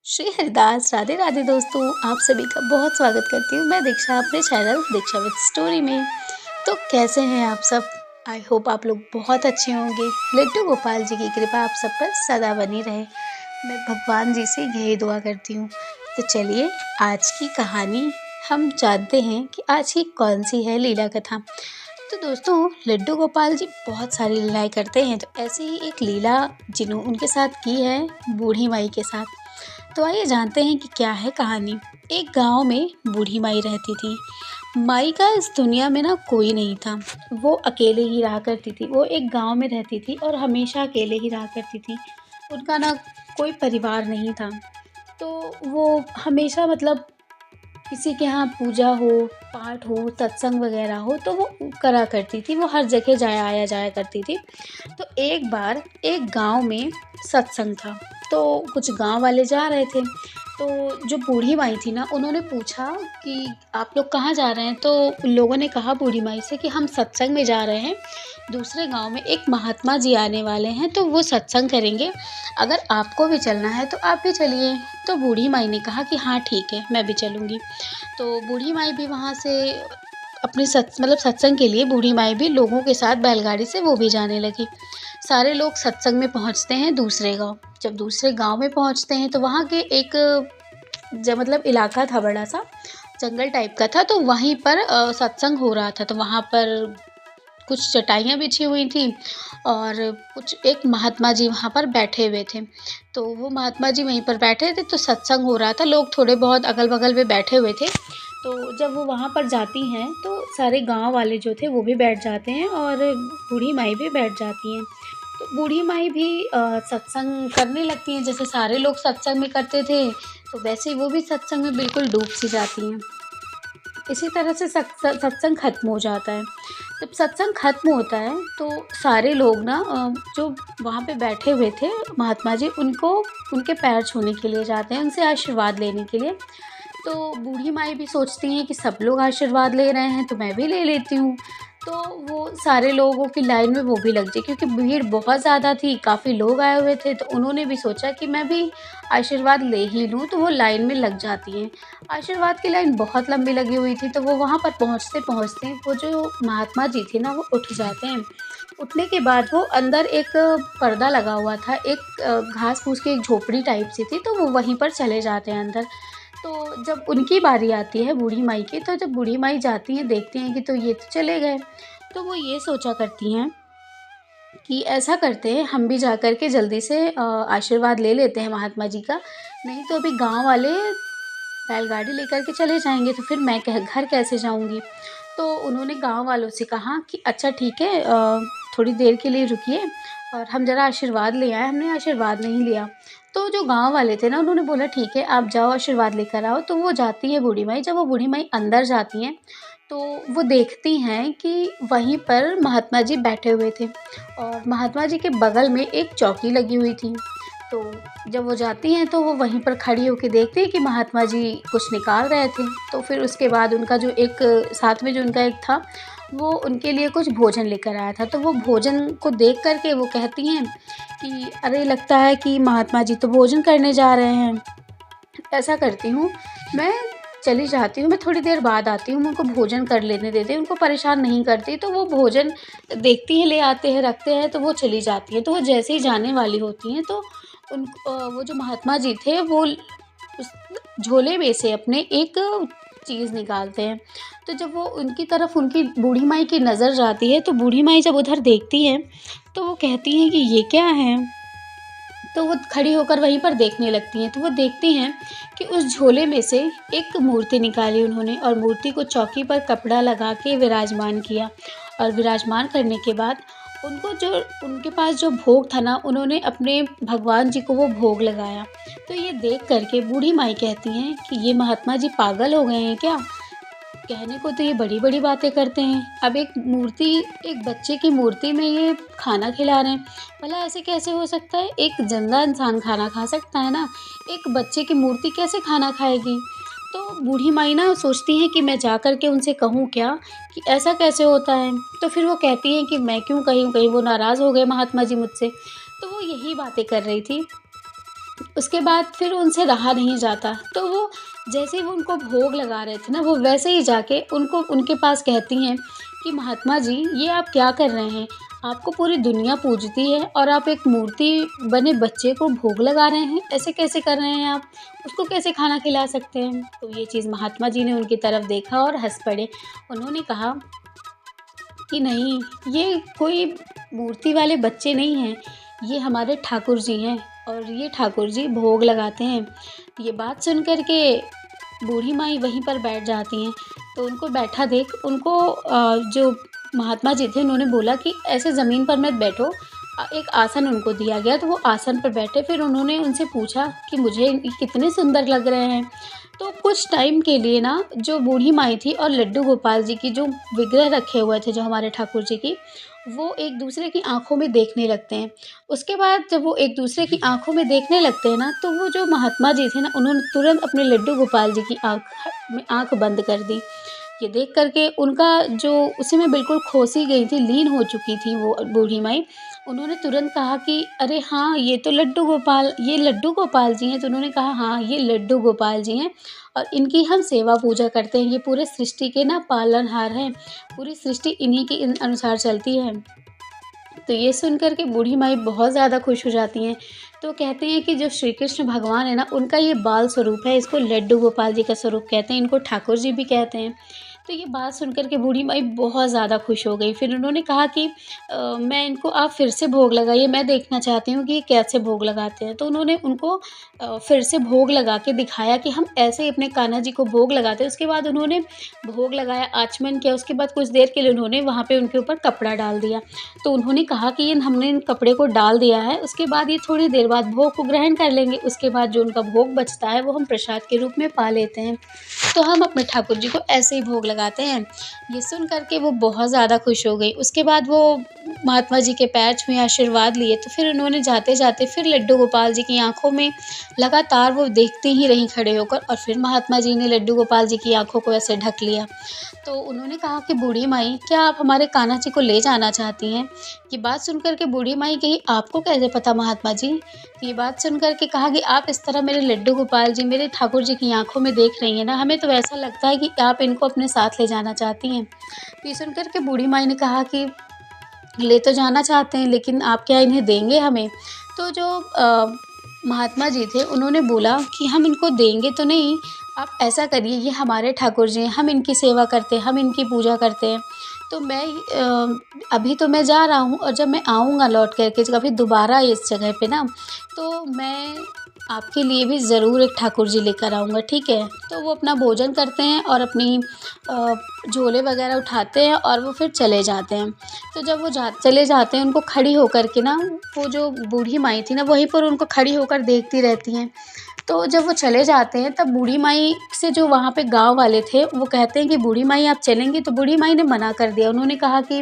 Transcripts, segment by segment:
श्री हरिदास राधे राधे दोस्तों, आप सभी का बहुत स्वागत करती हूँ मैं दीक्षा अपने चैनल दीक्षा विद स्टोरी में। तो कैसे हैं आप सब? आई होप आप लोग बहुत अच्छे होंगे। लड्डू गोपाल जी की कृपा आप सब पर सदा बनी रहे, मैं भगवान जी से यही दुआ करती हूँ। तो चलिए आज की कहानी हम जानते हैं कि आज की कौन सी है लीला कथा। तो दोस्तों, लड्डू गोपाल जी बहुत सारी लीलाएं करते हैं, तो ऐसे ही एक लीला जिन्होंने उनके साथ की है बूढ़ी माई के साथ। तो आइए जानते हैं कि क्या है कहानी। एक गांव में बूढ़ी माई रहती थी। माई का इस दुनिया में ना कोई नहीं था, वो अकेले ही रहा करती थी। वो एक गांव में रहती थी और हमेशा अकेले ही रहा करती थी। उनका ना कोई परिवार नहीं था। तो वो हमेशा मतलब किसी के यहाँ पूजा हो, पाठ हो, सत्संग वगैरह हो तो वो करा करती थी। वो हर जगह जाया आया जाया करती थी। तो एक बार एक गांव में सत्संग था, तो कुछ गांव वाले जा रहे थे। तो जो बूढ़ी माई थी ना, उन्होंने पूछा कि आप लोग कहाँ जा रहे हैं? तो उन लोगों ने कहा बूढ़ी माई से कि हम सत्संग में जा रहे हैं, दूसरे गांव में एक महात्मा जी आने वाले हैं, तो वो सत्संग करेंगे, अगर आपको भी चलना है तो आप भी चलिए। तो बूढ़ी माई ने कहा कि हाँ ठीक है, मैं भी चलूँगी। तो बूढ़ी माई भी वहाँ से अपने सत्संग के लिए बूढ़ी माई भी लोगों के साथ बैलगाड़ी से वो भी जाने लगी। सारे लोग सत्संग में पहुँचते हैं दूसरे गाँव। जब दूसरे गाँव में पहुँचते हैं तो वहाँ के एक इलाका था, बड़ा-सा जंगल टाइप का था, तो वहीं पर सत्संग हो रहा था। तो वहाँ पर कुछ चटाइयाँ बिछी हुई थी और कुछ एक महात्मा जी वहाँ पर बैठे हुए थे। तो वो महात्मा जी वहीं पर बैठे थे, तो सत्संग हो रहा था, लोग थोड़े बहुत अगल-बगल में बैठे हुए थे। तो जब वो वहाँ पर जाती हैं तो सारे गाँव वाले जो थे वो भी बैठ जाते हैं और बूढ़ी माई भी बैठ जाती हैं। तो बूढ़ी माई भी सत्संग करने लगती हैं, जैसे सारे लोग सत्संग में करते थे, तो वैसे ही वो भी सत्संग में बिल्कुल डूब सी जाती हैं। इसी तरह से सत्संग खत्म हो जाता है। जब सत्संग खत्म होता है तो सारे लोग ना जो वहाँ पे बैठे हुए थे महात्मा जी, उनको उनके पैर छूने के लिए जाते हैं, उनसे आशीर्वाद लेने के लिए। तो बूढ़ी माई भी सोचती हैं कि सब लोग आशीर्वाद ले रहे हैं तो मैं भी ले लेती हूँ। तो वो सारे लोगों की लाइन में वो भी लग गई, क्योंकि भीड़ बहुत ज़्यादा थी, काफ़ी लोग आए हुए थे, तो उन्होंने भी सोचा कि मैं भी आशीर्वाद ले ही लूँ, तो वो लाइन में लग जाती हैं। आशीर्वाद की लाइन बहुत लंबी लगी हुई थी, तो वो वहाँ पर पहुँचते-पहुँचते वो जो महात्मा जी थे ना, वो उठ जाते हैं। उठने के बाद वो अंदर एक पर्दा लगा हुआ था, एक घास-फूस की एक झोपड़ी टाइप सी थी, तो वो वहीं पर चले जाते हैं अंदर। तो जब उनकी बारी आती है बूढ़ी माई की, तो जब बूढ़ी माई जाती हैं, देखती हैं कि तो ये तो चले गए, तो वो ये सोचा करती हैं कि ऐसा करते हैं, हम भी जा कर के जल्दी से आशीर्वाद ले लेते हैं महात्मा जी का, नहीं तो अभी गाँव वाले बैलगाड़ी लेकर के चले जाएँगे, तो फिर मैं घर कैसे जाऊँगी? तो उन्होंने गाँव वालों से कहा कि अच्छा ठीक है, थोड़ी देर के लिए रुकिए और हम ज़रा आशीर्वाद ले आएँ, हमने आशीर्वाद नहीं लिया। तो जो गाँव वाले थे ना, उन्होंने बोला ठीक है, आप जाओ आशीर्वाद लेकर आओ। तो वो जाती है बूढ़ी माई, जब वो बूढ़ी माई अंदर जाती हैं, तो वो देखती हैं कि वहीं पर महात्मा जी बैठे हुए थे और महात्मा जी के बगल में एक चौकी लगी हुई थी। तो जब वो जाती हैं तो वो वहीं पर खड़ी होके देखती हैं कि महात्मा जी कुछ निकाल रहे थे। तो फिर उसके बाद उनका जो एक साथ में जो उनका एक था, वो उनके लिए कुछ भोजन लेकर आया था। तो वो भोजन को देख कर के वो कहती हैं कि अरे लगता है कि महात्मा जी तो भोजन करने जा रहे हैं। ऐसा करती हूँ, मैं चली जाती हूँ, मैं थोड़ी देर बाद आती हूँ, मैं उनको भोजन कर लेने देती हूँ, उनको परेशान नहीं करती। तो वो भोजन देखती हैं, ले आते हैं, रखते हैं, तो वो चली जाती हैं। तो वो जैसे ही जाने वाली होती हैं तो वो जो महात्मा जी थे वो उस झोले में से अपने एक चीज़ निकालते हैं। तो जब वो उनकी तरफ उनकी बूढ़ी माई की नज़र जाती है, तो बूढ़ी माई जब उधर देखती हैं, तो वो कहती हैं कि ये क्या है? तो वो खड़ी होकर वहीं पर देखने लगती हैं। तो वो देखती हैं कि उस झोले में से एक मूर्ति निकाली उन्होंने और मूर्ति को चौकी पर कपड़ा लगा के विराजमान किया और विराजमान करने के बाद उनको जो उनके पास जो भोग था ना, उन्होंने अपने भगवान जी को वो भोग लगाया। तो ये देख कर के बूढ़ी माई कहती हैं कि ये महात्मा जी पागल हो गए हैं क्या? कहने को तो ये बड़ी-बड़ी बातें करते हैं। अब एक बच्चे की मूर्ति में ये खाना खिला रहे हैं। भला ऐसे कैसे हो सकता है? एक ज़िंदा इंसान खाना खा सकता है ना? एक बच्चे की मूर्ति कैसे खाना खाएगी? तो बूढ़ी माई ना सोचती हैं कि मैं जा कर के उनसे कहूँ क्या कि ऐसा कैसे होता है? तो फिर वो कहती हैं कि मैं क्यों कहूँ, कहीं वो नाराज़ हो गए महात्मा जी मुझसे। तो वो यही बातें कर रही थी उसके बाद फिर उनसे रहा नहीं जाता, तो वो जैसे ही वो उनको भोग लगा रहे थे ना, वो वैसे ही जाके उनको उनके पास कहती हैं कि महात्मा जी, ये आप क्या कर रहे हैं? आपको पूरी दुनिया पूजती है और आप एक मूर्ति बने बच्चे को भोग लगा रहे हैं, ऐसे कैसे कर रहे हैं आप? उसको कैसे खाना खिला सकते हैं? तो ये चीज़ महात्मा जी ने उनकी तरफ देखा और हँस पड़े। उन्होंने कहा कि नहीं, ये कोई मूर्ति वाले बच्चे नहीं हैं, ये हमारे ठाकुर जी हैं और ये ठाकुर जी भोग लगाते हैं। ये बात सुन कर के बूढ़ी माई वहीं पर बैठ जाती हैं। तो उनको बैठा देख उनको जो महात्मा जी थे उन्होंने बोला कि ऐसे ज़मीन पर मत बैठो। एक आसन उनको दिया गया, तो वो आसन पर बैठे। फिर उन्होंने उनसे पूछा कि मुझे ये कितने सुंदर लग रहे हैं। तो कुछ टाइम के लिए ना जो बूढ़ी माई थी और लड्डू गोपाल जी की जो विग्रह रखे हुए थे जो हमारे ठाकुर जी की, वो एक दूसरे की आँखों में देखने लगते हैं। उसके बाद जब वो एक दूसरे की आँखों में देखने लगते हैं ना, तो वो जो महात्मा जी थे ना, उन्होंने तुरंत अपने लड्डू गोपाल जी की आँख बंद कर दी। ये देख कर के उनका जो उसी में बिल्कुल खोसी गई थी, लीन हो चुकी थी वो बूढ़ी माई। उन्होंने तुरंत कहा कि अरे हाँ, ये तो ये लड्डू गोपाल जी हैं। तो उन्होंने कहा हाँ, ये लड्डू गोपाल जी हैं और इनकी हम सेवा पूजा करते हैं। ये पूरे सृष्टि के ना पालनहार हैं। पूरी सृष्टि इन्हीं के अनुसार चलती है। तो ये सुन कर के बूढ़ी माई बहुत ज़्यादा खुश हो जाती हैं। तो कहते हैं कि जो श्री कृष्ण भगवान है ना, उनका ये बाल स्वरूप है, इसको लड्डू गोपाल जी का स्वरूप कहते हैं, इनको ठाकुर जी भी कहते हैं। तो ये बात सुन कर के बूढ़ी माई बहुत ज़्यादा खुश हो गई। फिर उन्होंने कहा कि मैं इनको आप फिर से भोग लगाइए, मैं देखना चाहती हूँ कि ये कैसे भोग लगाते हैं। तो उन्होंने उनको फिर से भोग लगा के दिखाया कि हम ऐसे ही अपने कान्हा जी को भोग लगाते हैं। उसके बाद उन्होंने भोग लगाया, आचमन किया, उसके बाद कुछ देर के लिए उन्होंने वहाँ पे उनके ऊपर कपड़ा डाल दिया। तो उन्होंने कहा कि ये हमने इन कपड़े को डाल दिया है, उसके बाद ये थोड़ी देर बाद भोग को ग्रहण कर लेंगे। उसके बाद जो उनका भोग बचता है वो हम प्रसाद के रूप में पा लेते हैं। तो हम अपने ठाकुर जी को ऐसे ही भोग लगाते हैं। ये सुन कर के वो बहुत ज़्यादा खुश हो गई। उसके बाद वो महात्मा जी के पैर छुए, आशीर्वाद लिए। तो फिर उन्होंने जाते-जाते फिर लड्डू गोपाल जी की आँखों में लगातार वो देखती ही रहीं खड़े होकर, और फिर महात्मा जी ने लड्डू गोपाल जी की आँखों को ऐसे ढक लिया। तो उन्होंने कहा कि बूढ़ी माई, क्या आप हमारे कान्हा जी को ले जाना चाहती हैं? ये बात सुन कर के बूढ़ी माई कही, आपको कैसे पता महात्मा जी? ये बात सुन कर के कहा कि आप इस तरह मेरे लड्डू गोपाल जी मेरे ठाकुर जी की आँखों में देख रही हैं ना, हमें तो ऐसा लगता है कि आप इनको अपने साथ ले जाना चाहती हैं। तो ये सुन कर के बूढ़ी माई ने कहा कि ले तो जाना चाहते हैं, लेकिन आप क्या इन्हें देंगे हमें? तो जो महात्मा जी थे उन्होंने बोला कि हम इनको देंगे तो नहीं, आप ऐसा करिए, ये हमारे ठाकुर जी हैं, हम इनकी सेवा करते हैं, हम इनकी पूजा करते हैं। तो अभी तो मैं जा रहा हूँ, और जब मैं आऊँगा लौट कर के कभी दोबारा इस जगह पे ना, तो मैं आपके लिए भी ज़रूर एक ठाकुर जी लेकर आऊँगा, ठीक है? तो वो अपना भोजन करते हैं और अपनी झोले वगैरह उठाते हैं और वो फिर चले जाते हैं। तो जब वो चले जाते हैं, उनको खड़ी होकर के ना, वो जो बूढ़ी माई थी ना, वहीं पर उनको खड़ी होकर देखती रहती हैं। तो जब वो चले जाते हैं, तब बूढ़ी माई से जो वहाँ पे गाँव वाले थे, वो कहते हैं कि बूढ़ी माई आप चलेंगी? तो बूढ़ी माई ने मना कर दिया। उन्होंने कहा कि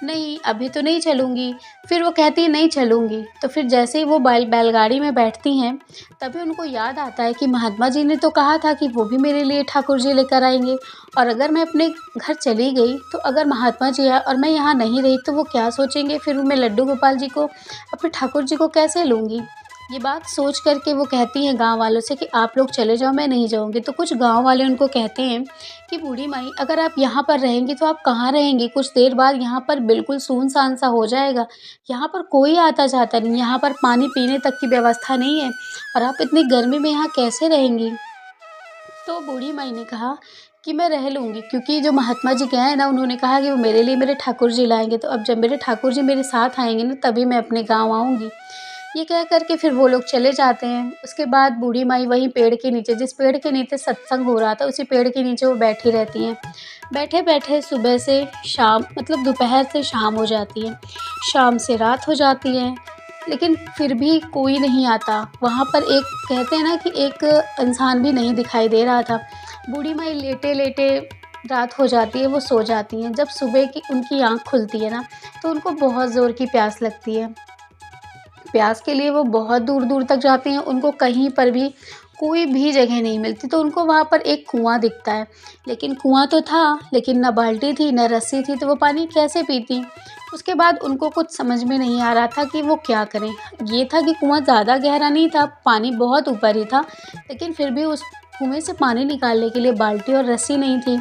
नहीं, अभी तो नहीं चलूँगी। फिर वो कहती है नहीं चलूँगी। तो फिर जैसे ही वो बैलगाड़ी में बैठती हैं, तभी उनको याद आता है कि महात्मा जी ने तो कहा था कि वो भी मेरे लिए ठाकुर जी लेकर आएँगे, और अगर मैं अपने घर चली गई, तो अगर महात्मा जी आए और मैं यहाँ नहीं रही, तो वो क्या सोचेंगे? फिर मैं लड्डू गोपाल जी को, अपने ठाकुर जी को कैसे लूँगी? ये बात सोच कर के वो कहती हैं गाँव वालों से कि आप लोग चले जाओ, मैं नहीं जाऊँगी। तो कुछ गाँव वाले उनको कहते हैं कि बूढ़ी माई, अगर आप यहाँ पर रहेंगी तो आप कहाँ रहेंगी? कुछ देर बाद यहाँ पर बिल्कुल सुनसान सा हो जाएगा। यहाँ पर कोई आता-जाता नहीं, यहाँ पर पानी पीने तक की व्यवस्था नहीं है, और आप इतनी गर्मी में यहाँ कैसे रहेंगी? तो बूढ़ी माई ने कहा कि मैं रह लूँगी, क्योंकि जो महात्मा जी गए हैं ना, उन्होंने कहा कि वो मेरे लिए मेरे ठाकुर जी लाएँगे। तो अब जब मेरे ठाकुर जी मेरे साथ आएँगे ना, तभी मैं अपने गाँव आऊँगी। ये कह कर के फिर वो लोग चले जाते हैं। उसके बाद बूढ़ी माई वहीं पेड़ के नीचे, जिस पेड़ के नीचे सत्संग हो रहा था, उसी पेड़ के नीचे वो बैठी रहती हैं। बैठे-बैठे सुबह से शाम, मतलब दोपहर से शाम हो जाती है, शाम से रात हो जाती है, लेकिन फिर भी कोई नहीं आता। वहाँ पर एक कहते हैं ना कि एक इंसान भी नहीं दिखाई दे रहा था। बूढ़ी माई लेटे-लेटे रात हो जाती है, वो सो जाती हैं। जब सुबह की उनकी आँख खुलती है ना, तो उनको बहुत ज़ोर की प्यास लगती है। प्यास के लिए वो बहुत दूर-दूर तक जाती हैं, उनको कहीं पर भी कोई भी जगह नहीं मिलती। तो उनको वहाँ पर एक कुआँ दिखता है, लेकिन कुआँ तो था, लेकिन ना बाल्टी थी ना रस्सी थी, तो वो पानी कैसे पीती। उसके बाद उनको कुछ समझ में नहीं आ रहा था कि वो क्या करें। ये था कि कुआँ ज़्यादा गहरा नहीं था, पानी बहुत ऊपर ही था, लेकिन फिर भी उस कुएँ से पानी निकालने के लिए बाल्टी और रस्सी नहीं थी।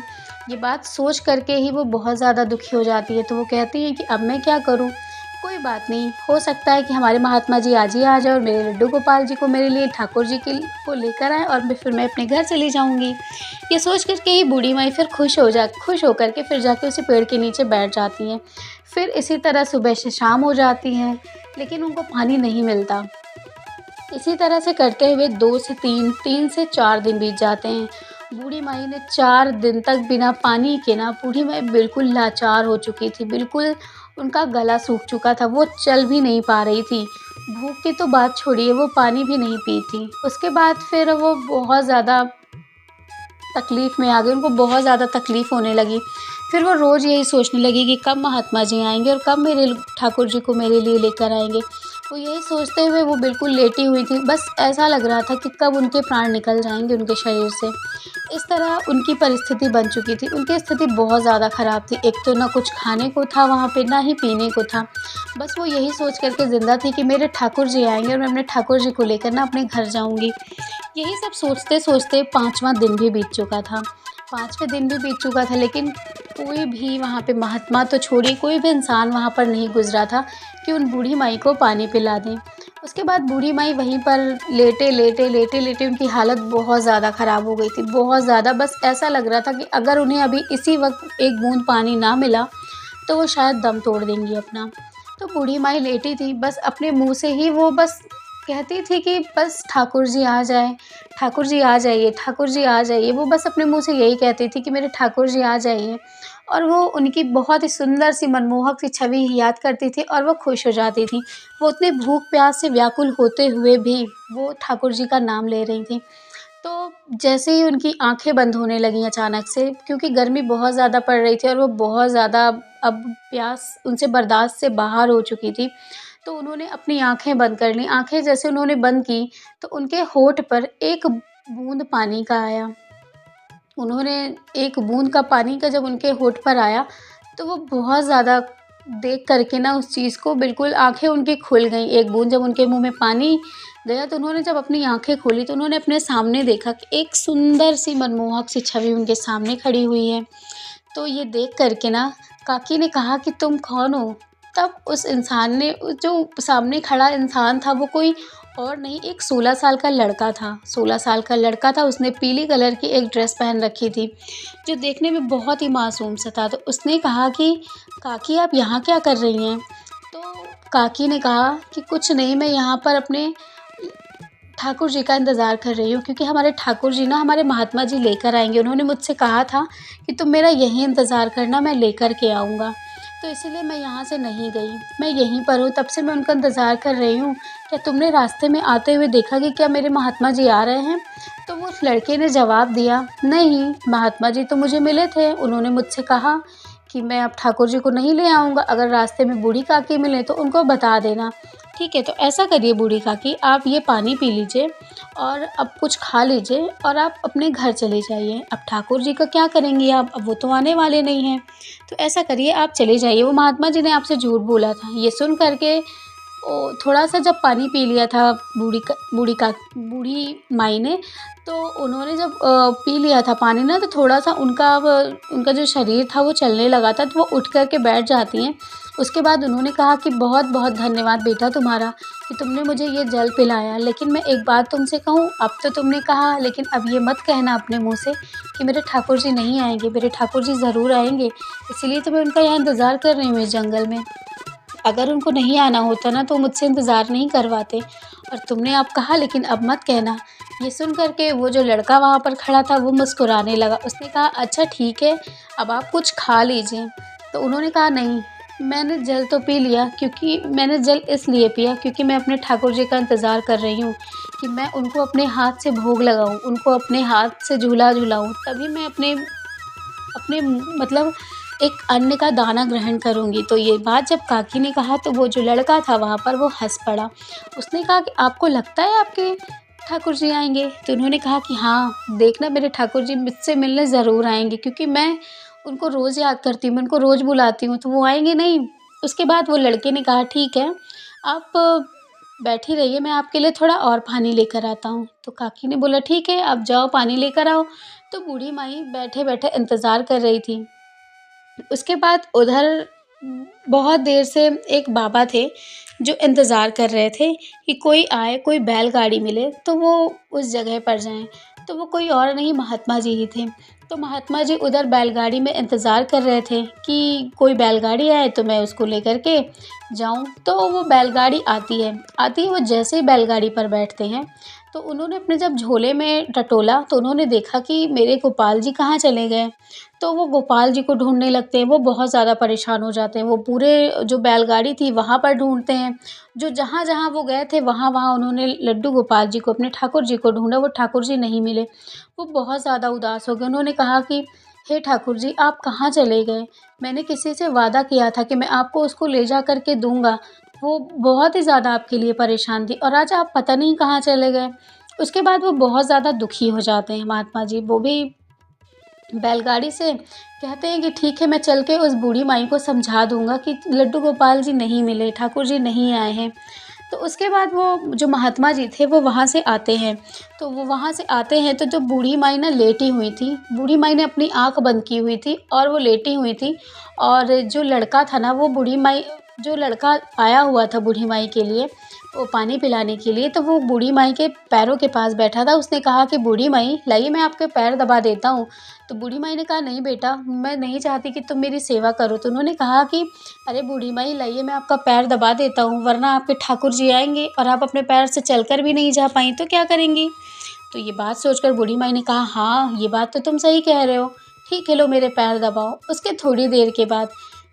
ये बात सोच कर के ही वो बहुत ज़्यादा दुखी हो जाती है। तो वो कहती हैं कि अब मैं क्या करूँ? कोई बात नहीं, हो सकता है कि हमारे महात्मा जी आज ही आ जाएँ और मेरे लड्डू गोपाल जी को मेरे लिए ठाकुर जी के को लेकर आएँ और मैं अपने घर चली जाऊँगी। ये सोच कर के ये बूढ़ी माई फिर खुश होकर के फिर जाके उसी पेड़ के नीचे बैठ जाती हैं। फिर इसी तरह सुबह से शाम हो जाती है, लेकिन उनको पानी नहीं मिलता। इसी तरह से करते हुए 2 से 3, 3 से 4 दिन बीत जाते हैं। बूढ़ी माई ने 4 दिन तक बिना पानी के ना बूढ़ी माई बिल्कुल लाचार हो चुकी थी, बिल्कुल उनका गला सूख चुका था, वो चल भी नहीं पा रही थी। भूख की तो बात छोड़िए, वो पानी भी नहीं पी थी। उसके बाद फिर वो बहुत ज़्यादा तकलीफ़ में आ गई, उनको बहुत ज़्यादा तकलीफ़ होने लगी। फिर वो रोज़ यही सोचने लगी कि कब महात्मा जी आएँगे और कब मेरे ठाकुर जी को मेरे लिए लेकर आएँगे। वो यही सोचते हुए वो बिल्कुल लेटी हुई थी, बस ऐसा लग रहा था कि कब उनके प्राण निकल जाएँगे उनके शरीर से। इस तरह उनकी परिस्थिति बन चुकी थी, उनकी स्थिति बहुत ज़्यादा ख़राब थी। एक तो ना कुछ खाने को था वहाँ पे, ना ही पीने को था। बस वो यही सोच कर के ज़िंदा थी कि मेरे ठाकुर जी आएँगे और मैं अपने ठाकुर जी को लेकर ना अपने घर जाऊँगी। यही सब सोचते-सोचते 5वाँ दिन भी बीत चुका था। 5वें दिन भी बीत चुका था, लेकिन कोई भी वहाँ पे महात्मा तो छोड़िए, कोई भी इंसान वहाँ पर नहीं गुज़रा था कि उन बूढ़ी माई को पानी पिला दें। उसके बाद बूढ़ी माई वहीं पर लेटे-लेटे उनकी हालत बहुत ज़्यादा ख़राब हो गई थी, बहुत ज़्यादा। बस ऐसा लग रहा था कि अगर उन्हें अभी इसी वक़्त एक बूँद पानी ना मिला, तो वो शायद दम तोड़ देंगी अपना। तो बूढ़ी माई लेटी थी, बस अपने मुँह से ही वो बस कहती थी कि बस ठाकुर जी आ जाएँ, ठाकुर जी आ जाइए, ठाकुर जी आ जाइए। वो बस अपने मुँह से यही कहती थी कि मेरे ठाकुर जी आ जाइए, और वो उनकी बहुत ही सुंदर सी मनमोहक सी छवि याद करती थी और वो खुश हो जाती थी। वो उतने भूख प्यास से व्याकुल होते हुए भी वो ठाकुर जी का नाम ले रही थीं। तो जैसे ही उनकी आँखें बंद होने लगीं अचानक से, क्योंकि गर्मी बहुत ज़्यादा पड़ रही थी और वो बहुत ज़्यादा अब प्यास उनसे बर्दाश्त से बाहर हो चुकी थी, तो उन्होंने अपनी आँखें बंद कर लीं। आँखें जैसे उन्होंने बंद की, तो उनके होंठ पर एक बूँद पानी का आया। उन्होंने एक बूँद का पानी का जब उनके होंठ पर आया, तो वो बहुत ज़्यादा देख कर के ना उस चीज़ को बिल्कुल आँखें उनकी खुल गईं। एक बूँद जब उनके मुँह में पानी गया, तो उन्होंने जब अपनी आँखें खोली, तो उन्होंने अपने सामने देखा कि एक सुंदर सी मनमोहक सी छवि उनके सामने खड़ी हुई है। तो ये देख कर के ना काकी ने कहा कि तुम कौन हो? तब उस इंसान ने, जो सामने खड़ा इंसान था, वो कोई और नहीं, एक 16 साल का लड़का था। 16 साल का लड़का था, उसने पीली कलर की एक ड्रेस पहन रखी थी, जो देखने में बहुत ही मासूम सा था। तो उसने कहा कि काकी आप यहाँ क्या कर रही हैं? तो काकी ने कहा कि कुछ नहीं, मैं यहाँ पर अपने ठाकुर जी का इंतज़ार कर रही हूँ, क्योंकि हमारे ठाकुर जी ना हमारे महात्मा जी लेकर आएँगे। उन्होंने मुझसे कहा था कि तुम मेरा यहीं इंतज़ार करना, मैं लेकर के आऊँगा। तो इसीलिए मैं यहाँ से नहीं गई, मैं यहीं पर हूँ, तब से मैं उनका इंतज़ार कर रही हूँ। क्या तुमने रास्ते में आते हुए देखा कि क्या मेरे महात्मा जी आ रहे हैं? तो वो उस लड़के ने जवाब दिया, नहीं, महात्मा जी तो मुझे मिले थे। उन्होंने मुझसे कहा कि मैं अब ठाकुर जी को नहीं ले आऊँगा, अगर रास्ते में बूढ़ी काकी मिले तो उनको बता देना। ठीक है, तो ऐसा करिए बूढ़ी काकी, आप ये पानी पी लीजिए और अब कुछ खा लीजिए और आप अपने घर चले जाइए। अब ठाकुर जी का क्या करेंगी आप? अब वो तो आने वाले नहीं हैं। तो ऐसा करिए, आप चले जाइए, वो महात्मा जी ने आपसे झूठ बोला था। ये सुन कर के थोड़ा-सा जब पानी पी लिया था बूढ़ी माई ने, तो उन्होंने जब पी लिया था पानी ना, तो थोड़ा-सा उनका जो शरीर था वो चलने लगा था, तो वो उठ कर के बैठ जाती हैं। उसके बाद उन्होंने कहा कि बहुत-बहुत धन्यवाद बेटा तुम्हारा कि तुमने मुझे ये जल पिलाया। लेकिन मैं एक बात तुमसे कहूँ, अब तो तुमने कहा, लेकिन अब ये मत कहना अपने मुँह से कि मेरे ठाकुर जी नहीं आएँगे, मेरे ठाकुर जी ज़रूर आएँगे। इसीलिए तो मैं उनका यहाँ इंतज़ार कर रही हूँ इस जंगल में। अगर उनको नहीं आना होता ना, तो मुझसे इंतज़ार नहीं करवाते, और तुमने अब कहा, लेकिन अब मत कहना। ये सुन कर के वो जो लड़का वहाँ पर खड़ा था वो मुस्कुराने लगा। उसने कहा, अच्छा ठीक है, अब आप कुछ खा लीजिए। तो उन्होंने कहा, नहीं, मैंने जल तो पी लिया, क्योंकि मैंने जल इसलिए पिया क्योंकि मैं अपने ठाकुर जी का इंतज़ार कर रही हूँ कि मैं उनको अपने हाथ से भोग लगाऊँ, उनको अपने हाथ से झूला झुलाऊँ, तभी मैं अपने अपने मतलब एक अन्न का दाना ग्रहण करूँगी। तो ये बात जब काकी ने कहा, तो वो जो लड़का था वहाँ पर वो हँस पड़ा। उसने कहा कि आपको लगता है आपके ठाकुर जी आएंगे? तो उन्होंने कहा कि हाँ, देखना मेरे ठाकुर जी मुझसे मिलने ज़रूर आएंगे, क्योंकि मैं उनको रोज़ याद करती हूँ, मैं उनको रोज़ बुलाती हूँ, तो वो आएंगे नहीं। उसके बाद वो लड़के ने कहा ठीक है, आप बैठी रहिए, मैं आपके लिए थोड़ा और पानी लेकर आता हूँ। तो काकी ने बोला ठीक है, आप जाओ पानी लेकर आओ। तो बूढ़ी माई बैठे बैठे इंतज़ार कर रही थी। उसके बाद उधर बहुत देर से एक बाबा थे जो इंतज़ार कर रहे थे कि कोई आए, कोई बैलगाड़ी मिले तो वो उस जगह पर जाएँ। तो वो कोई और नहीं, महात्मा जी ही थे। तो महात्मा जी उधर बैलगाड़ी में इंतज़ार कर रहे थे कि कोई बैलगाड़ी आए तो मैं उसको लेकर के जाऊँ। तो वो बैलगाड़ी आती है, वो जैसे ही बैलगाड़ी पर बैठते हैं तो उन्होंने अपने जब झोले में टटोला तो उन्होंने देखा कि मेरे गोपाल जी कहाँ चले गए। तो वो गोपाल जी को ढूँढने लगते हैं, वो बहुत ज़्यादा परेशान हो जाते हैं। वो पूरे जो बैलगाड़ी थी वहाँ पर ढूँढते हैं, जो जहाँ-जहाँ वो गए थे वहाँ-वहाँ उन्होंने लड्डू गोपाल जी को, अपने ठाकुर जी को ढूँढा, वो ठाकुर जी नहीं मिले। वो बहुत ज़्यादा उदास हो गए, उन्होंने कहा कि हे ठाकुर जी, आप कहाँ चले गए? मैंने किसी से वादा किया था कि मैं आपको उसको ले जा कर के दूँगा। वो बहुत ही ज़्यादा आपके लिए परेशान थी और आज आप पता नहीं कहाँ चले गए। उसके बाद वो बहुत ज़्यादा दुखी हो जाते हैं महात्मा जी, वो भी बैलगाड़ी से कहते हैं कि ठीक है, मैं चल के उस बूढ़ी माई को समझा दूँगा कि लड्डू गोपाल जी नहीं मिले, ठाकुर जी नहीं आए हैं। तो उसके बाद वो जो महात्मा जी थे वो वहाँ से आते हैं। तो वो वहाँ से आते हैं तो जो बूढ़ी माई ना लेटी हुई थी, बूढ़ी माई ने अपनी आँख बंद की हुई थी और वो लेटी हुई थी। और जो लड़का था ना, वो बूढ़ी माई, जो लड़का आया हुआ था बूढ़ी माई के लिए, वो पानी पिलाने के लिए, तो वो बूढ़ी माई के पैरों के पास बैठा था। उसने कहा कि बूढ़ी माई लाइए, मैं आपके पैर दबा देता हूँ। तो बूढ़ी माई ने कहा नहीं बेटा, मैं नहीं चाहती कि तुम मेरी सेवा करो। तो उन्होंने कहा कि अरे बूढ़ी माई लाइए, मैं आपका पैर दबा देता हूँ, वरना आपके ठाकुर जी आएँगे और आप अपने पैर से चलकर भी नहीं जा पाईं तो क्या करेंगी? तो ये बात सोचकर बूढ़ी माई ने कहा हाँ, ये बात तो तुम सही कह रहे हो। ठीक है, लो मेरे पैर दबाओ। उसके थोड़ी देर के बाद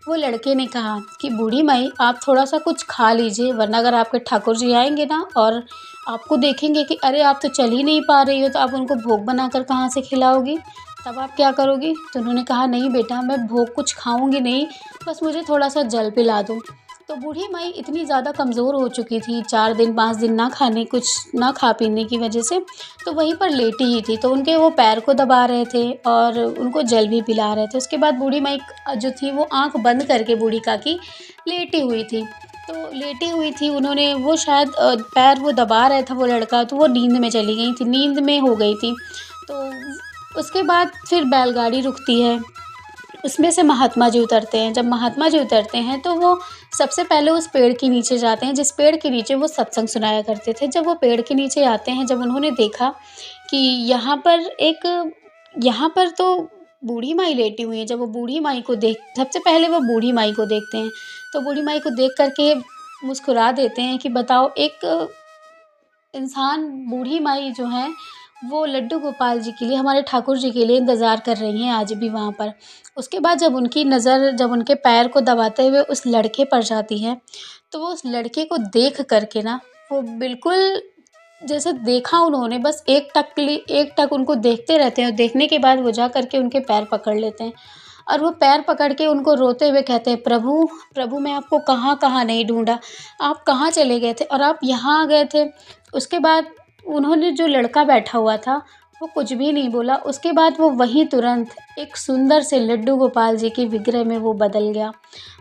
वो लड़के ने कहा कि बूढ़ी माई आप थोड़ा-सा कुछ खा लीजिए, वरना अगर आपके ठाकुर जी आएँगे ना और आपको देखेंगे कि अरे आप तो चल ही नहीं पा रही हो, तो आप उनको भोग बनाकर कहाँ से खिलाओगी? तब आप क्या करोगी? तो उन्होंने कहा नहीं बेटा, मैं भोग कुछ खाऊँगी नहीं, बस मुझे थोड़ा-सा जल पिला दो। तो बूढ़ी माई इतनी ज़्यादा कमज़ोर हो चुकी थी, 4 दिन 5 दिन ना खा पीने की वजह से, तो वहीं पर लेटी ही थी। तो उनके वो पैर को दबा रहे थे और उनको जल भी पिला रहे थे। उसके बाद बूढ़ी माई जो थी वो आँख बंद करके बूढ़ी काकी लेटी हुई थी। तो लेटी हुई थी, उन्होंने वो शायद पैर वो दबा रहा था वो लड़का, तो वो नींद में चली गई थी, नींद में हो गई थी। तो उसके बाद फिर बैलगाड़ी रुकती है, उसमें से महात्मा जी उतरते हैं। जब महात्मा जी उतरते हैं तो वो सबसे पहले उस पेड़ के नीचे जाते हैं, जिस पेड़ के नीचे वो सत्संग सुनाया करते थे। जब वो पेड़ के नीचे आते हैं, जब उन्होंने देखा कि यहाँ पर तो बूढ़ी माई लेटी हुई है। जब वो बूढ़ी माई को देख सबसे पहले वो बूढ़ी माई को देखते हैं, तो बूढ़ी माई को देख कर के मुस्कुरा देते हैं कि बताओ, एक इंसान, बूढ़ी माई जो हैं, वो लड्डू गोपाल जी के लिए, हमारे ठाकुर जी के लिए इंतज़ार कर रही हैं आज भी वहाँ पर। उसके बाद जब उनकी नज़र, जब उनके पैर को दबाते हुए उस लड़के पर जाती है, तो वो उस लड़के को देख कर के ना, वो बिल्कुल जैसे देखा उन्होंने, बस एक टक उनको देखते रहते हैं और देखने के बाद वो जा कर के उनके पैर पकड़ लेते हैं। और वो पैर पकड़ के उनको रोते हुए कहते हैं, प्रभु, प्रभु मैं आपको कहाँ-कहाँ नहीं ढूँढा, आप कहाँ चले गए थे और आप यहाँ आ गए थे। उसके बाद उन्होंने, जो लड़का बैठा हुआ था, वो कुछ भी नहीं बोला। उसके बाद वो वहीं तुरंत एक सुंदर से लड्डू गोपाल जी के विग्रह में वो बदल गया।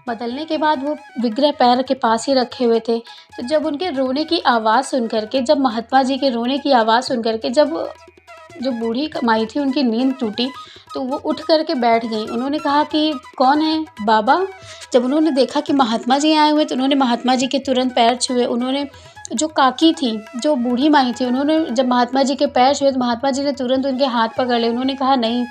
बदलने के बाद वो विग्रह पैर के पास ही रखे हुए थे। तो जब उनके रोने की आवाज़ सुन कर के, जब महात्मा जी के रोने की आवाज़ सुन कर के, जब जो बूढ़ी माई थी उनकी नींद टूटी, तो वो उठ कर के बैठ गईं। उन्होंने कहा कि कौन है बाबा? जब उन्होंने देखा कि महात्मा जी आए हुए, तो उन्होंने महात्मा जी के तुरंत पैर छुए। उन्होंने, जो काकी थी, जो बूढ़ी माई थी, उन्होंने जब महात्मा जी के पैर छुए तो महात्मा जी ने तुरंत उनके हाथ पकड़ लिए। उन्होंने कहा नहीं,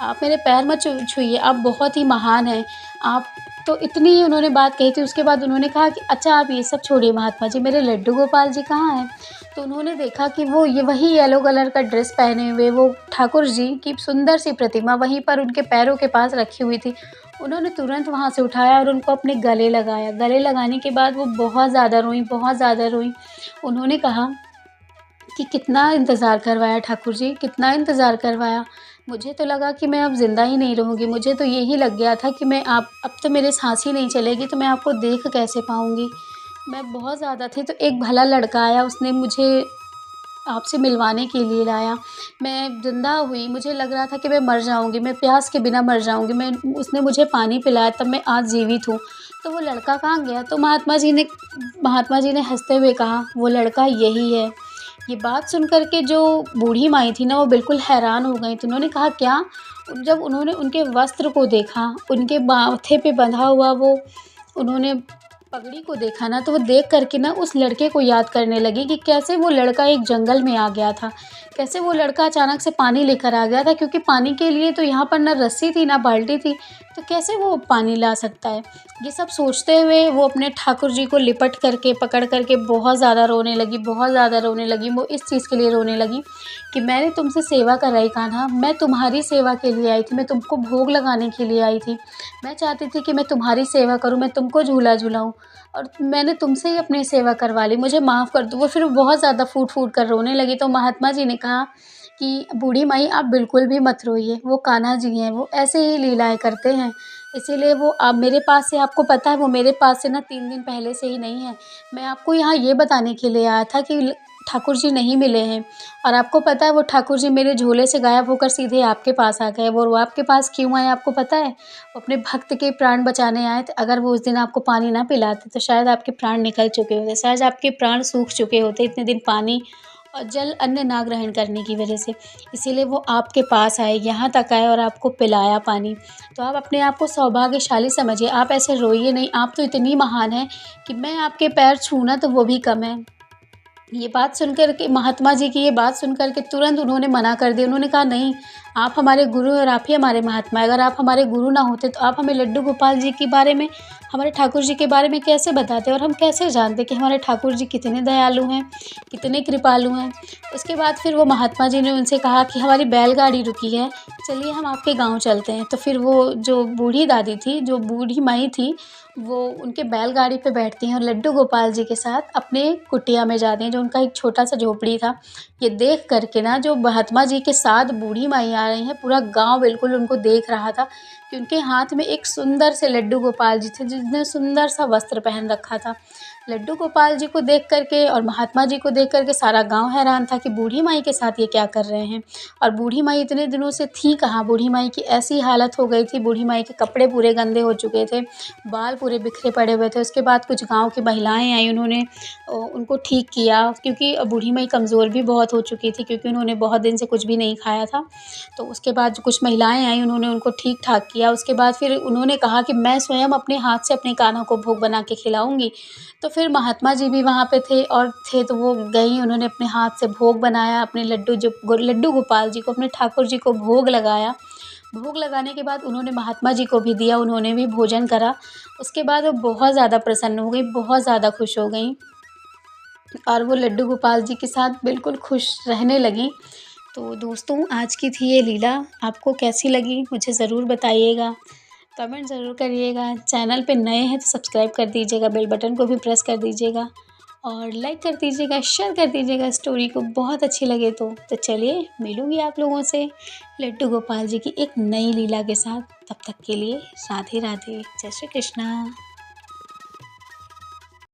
आप मेरे पैर मत छुइए, आप बहुत ही महान हैं। आप तो इतनी ही उन्होंने बात कही थी। उसके बाद उन्होंने कहा कि अच्छा आप ये सब छोड़िए महात्मा जी, मेरे लड्डू गोपाल जी कहाँ हैं? तो उन्होंने देखा कि वो ये वही येलो कलर का ड्रेस पहने हुए वो ठाकुर जी की सुंदर सी प्रतिमा वहीं पर उनके पैरों के पास रखी हुई थी। उन्होंने तुरंत वहाँ से उठाया और उनको अपने गले लगाया। गले लगाने के बाद वो बहुत ज़्यादा रोईं, बहुत ज़्यादा रोईं। उन्होंने कहा कि कितना इंतज़ार करवाया ठाकुर जी, कितना इंतज़ार करवाया। मुझे तो लगा कि मैं अब ज़िंदा ही नहीं रहूँगी। मुझे तो यही लग गया था कि मैं आप अब तो मेरे साँस ही नहीं चलेगी, तो मैं आपको देख कैसे पाऊँगी। मैं बहुत ज़्यादा थी, तो एक भला लड़का आया, उसने मुझे आपसे मिलवाने के लिए लाया। मैं ज़िंदा हुई, मुझे लग रहा था कि मैं मर जाऊँगी, मैं प्यास के बिना मर जाऊँगी, मैं उसने मुझे पानी पिलाया तब मैं आज जीवित हूँ। तो वो लड़का कहाँ गया? तो महात्मा जी ने हँसते हुए कहा, वो लड़का यही है। ये बात सुन कर के जो बूढ़ी माई थी ना, वो बिल्कुल हैरान हो गईं। तो उन्होंने कहा, क्या? जब उन्होंने उनके वस्त्र को देखा, उनके माथे पे बंधा हुआ वो उन्होंने पगड़ी को देखा ना, तो वो देख कर के ना उस लड़के को याद करने लगी कि कैसे वो लड़का एक जंगल में आ गया था। कैसे वो लड़का अचानक से पानी लेकर आ गया था, क्योंकि पानी के लिए तो यहाँ पर ना रस्सी थी, ना बाल्टी थी, तो कैसे वो पानी ला सकता है? ये सब सोचते हुए वो अपने ठाकुर जी को लिपट करके, पकड़ कर के बहुत ज़्यादा रोने लगी, बहुत ज़्यादा रोने लगी। वो इस चीज़ के लिए रोने लगी कि मैंने तुमसे सेवा कराई कान्हा, मैं तुम्हारी सेवा के लिए आई थी, मैं तुमको भोग लगाने के लिए आई थी। मैं चाहती थी कि मैं तुम्हारी सेवा करूँ, मैं तुमको झूला झुलाऊँ, और मैंने तुमसे ही अपनी सेवा करवा ली, मुझे माफ़ कर दो। वो फिर बहुत ज़्यादा फूट-फूट कर रोने लगी। तो महात्मा जी ने कहा कि बूढ़ी माई, आप बिल्कुल भी मत रोइए, वो कान्हा जी हैं, वो ऐसे ही लीलाएँ करते हैं। इसीलिए वो अब मेरे पास से, आपको पता है, वो मेरे पास से ना 3 दिन पहले से ही नहीं है। मैं आपको यहाँ ये बताने के लिए आया था कि ठाकुर जी नहीं मिले हैं, और आपको पता है वो ठाकुर जी मेरे झोले से गायब होकर सीधे आपके पास आ गए। वो आपके पास क्यों आए आपको पता है? वो अपने भक्त के प्राण बचाने आए थे। अगर वो उस दिन आपको पानी ना पिलाते तो शायद आपके प्राण निकल चुके होते, शायद आपके प्राण सूख चुके होते, इतने दिन पानी और जल अन्न ना ग्रहण करने की वजह से। इसीलिए वो आपके पास आए, यहाँ तक आए और आपको पिलाया पानी। तो आप अपने आप को सौभाग्यशाली समझिए, आप ऐसे रोइए नहीं, आप तो इतनी महान हैं कि मैं आपके पैर छूना तो वो भी कम है। ये बात सुन कर के, महात्मा जी की ये बात सुन कर के तुरंत उन्होंने मना कर दिया। उन्होंने कहा, नहीं, आप हमारे गुरु हैं और आप ही हमारे महात्मा हैं। अगर आप हमारे गुरु ना होते तो आप हमें लड्डू गोपाल जी के बारे में, हमारे ठाकुर जी के बारे में कैसे बताते, और हम कैसे जानते कि हमारे ठाकुर जी कितने दयालु हैं, कितने कृपालु हैं। उसके बाद फिर वो महात्मा जी ने उनसे कहा कि हमारी बैलगाड़ी रुकी है, चलिए हम आपके गाँव चलते हैं। तो फिर वो जो बूढ़ी दादी थी, जो बूढ़ी माई थी, वो उनके बैलगाड़ी पे बैठती हैं और लड्डू गोपाल जी के साथ अपने कुटिया में जाती हैं, जो उनका एक छोटा-सा झोपड़ी था। ये देख कर के ना, जो महात्मा जी के साथ बूढ़ी माई आ रही हैं, पूरा गाँव बिल्कुल उनको देख रहा था कि उनके हाथ में एक सुंदर से लड्डू गोपाल जी थे, जिसने सुंदर सा वस्त्र पहन रखा था। लड्डू गोपाल जी को देख कर के और महात्मा जी को देख कर के सारा गाँव हैरान था कि बूढ़ी माई के साथ ये क्या कर रहे हैं। और बूढ़ी माई इतने दिनों से थी कहाँ, बूढ़ी माई की ऐसी हालत हो गई थी, बूढ़ी माई के कपड़े पूरे गंदे हो चुके थे, बाल पूरे बिखरे पड़े हुए थे। उसके बाद कुछ गाँव की महिलाएँ आईं, उन्होंने उनको ठीक किया, क्योंकि बूढ़ी माई कमज़ोर भी बहुत हो चुकी थी, क्योंकि उन्होंने बहुत दिन से कुछ भी नहीं खाया था। तो उसके बाद कुछ महिलाएँ आईं, उन्होंने उनको ठीक-ठाक किया। उसके बाद फिर उन्होंने कहा कि मैं स्वयं अपने हाथ से अपने कान्हा को भोग बना के खिलाऊँगी। तो फिर महात्मा जी भी वहाँ पे थे तो वो गईं, उन्होंने अपने हाथ से भोग बनाया, अपने लड्डू गोपाल जी को, अपने ठाकुर जी को भोग लगाया। भोग लगाने के बाद उन्होंने महात्मा जी को भी दिया, उन्होंने भी भोजन करा। उसके बाद वो बहुत ज़्यादा प्रसन्न हो गईं, बहुत ज़्यादा खुश हो गईं, और वो लड्डू गोपाल जी के साथ बिल्कुल खुश रहने लगीं। तो दोस्तों, आज की थी ये लीला, आपको कैसी लगी मुझे ज़रूर बताइएगा, कमेंट ज़रूर करिएगा। चैनल पे नए हैं तो सब्सक्राइब कर दीजिएगा, बेल बटन को भी प्रेस कर दीजिएगा, और लाइक कर दीजिएगा, शेयर कर दीजिएगा स्टोरी को, बहुत अच्छी लगे तो। चलिए, मिलूँगी आप लोगों से लड्डू गोपाल जी की एक नई लीला के साथ। तब तक के लिए राधे राधे, जय श्री कृष्णा।